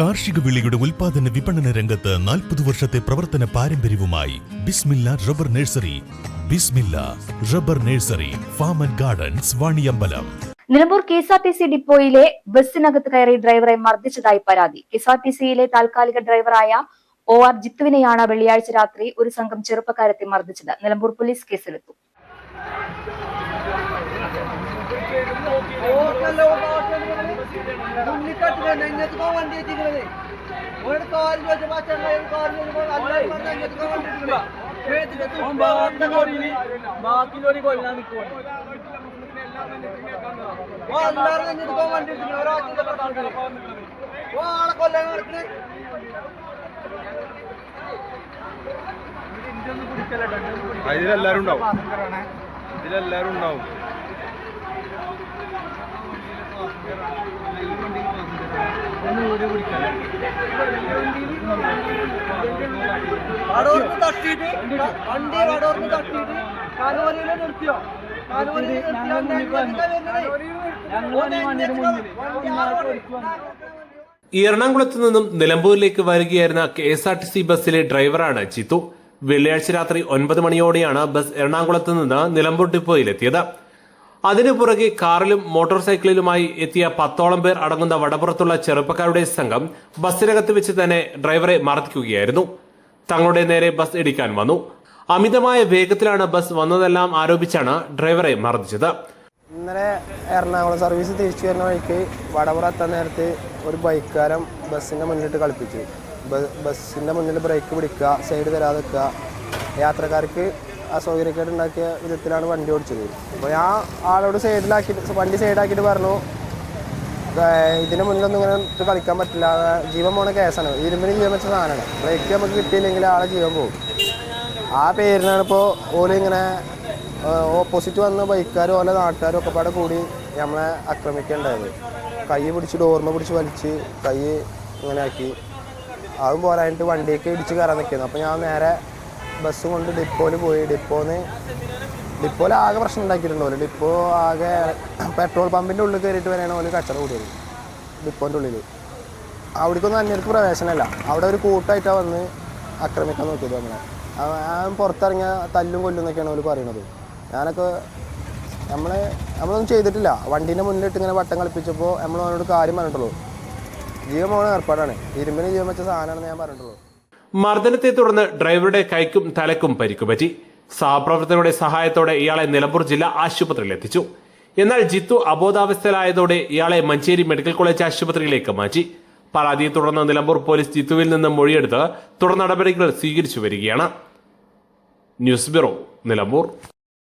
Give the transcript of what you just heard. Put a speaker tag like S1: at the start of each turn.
S1: കാർഷിക വിളയുടെ ഉൽപാദന വിപണന രംഗത്ത് 40 വർഷത്തെ പ്രവർത്തന പാരമ്പര്യവുമായി Bismillah rubber nursery. Bismillah rubber nursery, farm and gardens, Vaniyambalam.
S2: Nilambur KSRTC ഡിപ്പോയിലെ ബസ്സിനകത്ത് കയറി ഡ്രൈവറെ മർദ്ദിച്ചതായി പരാതി. കെഎസ്ആർടിസിയിലെ താൽക്കാലിക ഡ്രൈവറായ OR ജിത്തുവിനെയാണ് വെള്ളിയാഴ്ച രാത്രി ഒരു സംഘം ചെറുപ്പക്കാരെത്തി മർദ്ദിച്ചത്. നിലമ്പൂർ പോലീസ് കേസെടുത്തു.
S3: ഇതിലെല്ലാരും ഉണ്ടാവും.
S4: എറണാകുളത്ത് നിന്നും നിലമ്പൂരിലേക്ക് വരികയായിരുന്ന KSRTC ബസ്സിലെ ഡ്രൈവറാണ് ജിത്തു. വെള്ളിയാഴ്ച രാത്രി 9 മണിയോടെയാണ് ബസ് എറണാകുളത്ത് നിന്ന് നിലമ്പൂർ ഡിപ്പോയിലെത്തിയത്. അതിനു പുറകെ കാറിലും മോട്ടോർ സൈക്കിളിലുമായി എത്തിയ 10ഓളം പേർ അടങ്ങുന്ന വടപുറത്തുള്ള ചെറുപ്പക്കാരുടെ സംഘം ബസ്സിനകത്ത് വെച്ച് തന്നെ ഡ്രൈവറെ മർദ്ദിക്കുകയായിരുന്നു. തങ്ങളുടെ നേരെ ബസ് ഇടിക്കാൻ വന്നു. അമിതമായ വേഗത്തിലാണ് ബസ് വന്നതെല്ലാം ആരോപിച്ചാണ് ഡ്രൈവറെ മർദ്ദിച്ചത്.
S5: ഇന്നലെ എറണാകുളം സർവീസ് തിരിച്ചു വരുന്ന വഴിക്ക് വടപുറ എത്താൻ നേരത്ത് ഒരു ബൈക്കുകാരൻ ബസ്സിന്റെ മുന്നിലിട്ട് കളിപ്പിച്ചു. ബസ്സിന്റെ മുന്നിൽ ബ്രേക്ക് പിടിക്കുക, സൈഡ് തരാതെ വെക്കുക, യാത്രക്കാർക്ക് അസൗകര്യക്കേട് ഉണ്ടാക്കിയ വിധത്തിലാണ് വണ്ടി ഓടിച്ചത്. അപ്പോൾ ഞാൻ ആളോട് വണ്ടി സൈഡാക്കിയിട്ട് പറഞ്ഞു, ഇതിന് മുന്നിലൊന്നും ഇങ്ങനെ കളിക്കാൻ പറ്റില്ല, ജീവൻ പോണ കേസാണ്, ഇരുമ്പിന് ജീവൻ വെച്ച സാധനമാണ്, ബ്രേക്ക് നമുക്ക് കിട്ടിയില്ലെങ്കിൽ ആളെ ജീവൻ പോകും. ആ പേരിനാണ് ഇപ്പോൾ ഓല് ഇങ്ങനെ ഓപ്പോസിറ്റ് വന്ന ബൈക്കുകാരും ഓലെ നാട്ടുകാരും ഒക്കെ പാടെ കൂടി നമ്മളെ ആക്രമിക്കേണ്ടായത്. കൈ പിടിച്ച് ഡോർമ പിടിച്ച് വലിച്ച് കൈ ഇങ്ങനെ ആക്കി. അതും പോരായിട്ട് വണ്ടിയൊക്കെ ഇടിച്ച് കയറാൻ നിൽക്കുന്നു. അപ്പോൾ ഞാൻ നേരെ ബസ് കൊണ്ട് ഡിപ്പോയിൽ പോയി. ഡിപ്പോയിൽ ആകെ പ്രശ്നം ഉണ്ടാക്കിയിട്ടുണ്ടോ. ഡിപ്പോ ആകെ പെട്രോൾ പമ്പിൻ്റെ ഉള്ളിൽ കയറിയിട്ട് വരെയാണ് ഓല് കച്ചറ കൂടിയത്. ഡിപ്പോൻ്റെ ഉള്ളിൽ അവിടേക്കൊന്നും അന്യർക്ക് പ്രവേശനമല്ല. അവിടെ ഒരു കൂട്ടായിട്ടാണ് വന്ന് ആക്രമിക്കാൻ നോക്കിയത്. ഞാൻ പുറത്തിറങ്ങിയ തല്ലും കൊല്ലും എന്നൊക്കെയാണ് അവർ പറയണത്. ഞാനൊക്കെ നമ്മളൊന്നും ചെയ്തിട്ടില്ല. വണ്ടീൻ്റെ മുന്നിലിട്ട് ഇങ്ങനെ വട്ടം കളിപ്പിച്ചപ്പോൾ നമ്മൾ അവനോട് കാര്യം പറഞ്ഞിട്ടുള്ളൂ. ജീവൻ പോണ ഏർപ്പാടാണ്, ഇരുമ്പിന് ജീവൻ വെച്ച സാധനമാണെന്ന് ഞാൻ പറഞ്ഞിട്ടുള്ളൂ.
S4: മർദ്ദനത്തെ തുടർന്ന് ഡ്രൈവറുടെ കൈക്കും തലക്കും പരിക്കുപറ്റി. സഹപ്രവർത്തകരുടെ സഹായത്തോടെ ഇയാളെ നിലമ്പൂർ ജില്ലാ ആശുപത്രിയിൽ എത്തിച്ചു. എന്നാൽ ജിത്തു അബോധാവസ്ഥയിലായതോടെ ഇയാളെ മഞ്ചേരി മെഡിക്കൽ കോളേജ് ആശുപത്രിയിലേക്ക് മാറ്റി. പരാതിയെ തുടർന്ന് നിലമ്പൂർ പോലീസ് ജിത്തുവിൽ നിന്ന് മൊഴിയെടുത്ത് തുടർ നടപടികൾ സ്വീകരിച്ചു വരികയാണ്. News bureau, Nilambur.